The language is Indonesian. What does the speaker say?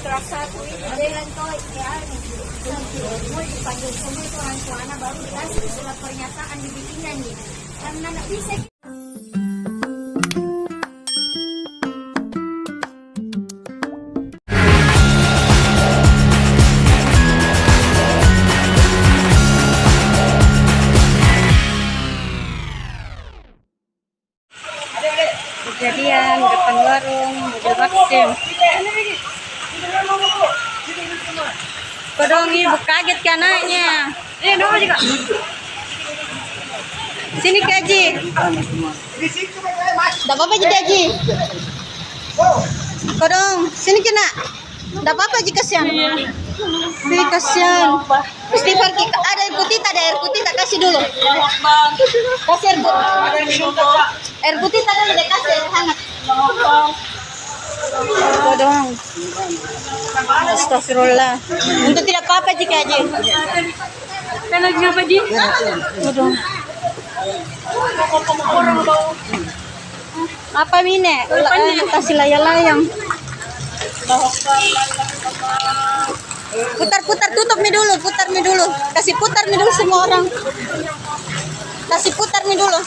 kelas 1 itu jalan toy ya. Mau dipanggil semua itu orang tuanya baru dikasih surat pernyataan dibikinan nih. Karena nggak bisa. Kejadian depan warung mobil vaksin. Kodong ibu kaget kan anaknya. Dong juga. Sini ke Haji. Enggak apa-apa jadi Haji. Kodong, sini kena. Enggak apa-apa Haji kasihan. Sini kasihan. Istighfar kita ada air putih tak kasih dulu. Kasih air putih. Air putih tadi udah kasih air hangat. Kodong. Astagfirullah. Untuk tidak apa-apa jika aja. Kan lagi apa Ji? Kodong. Apa mine? Kasih layang-layang. Putar-putar tutup mie dulu, putar mie dulu. Kasih putar mie dulu semua orang. Kasih putar mie dulu.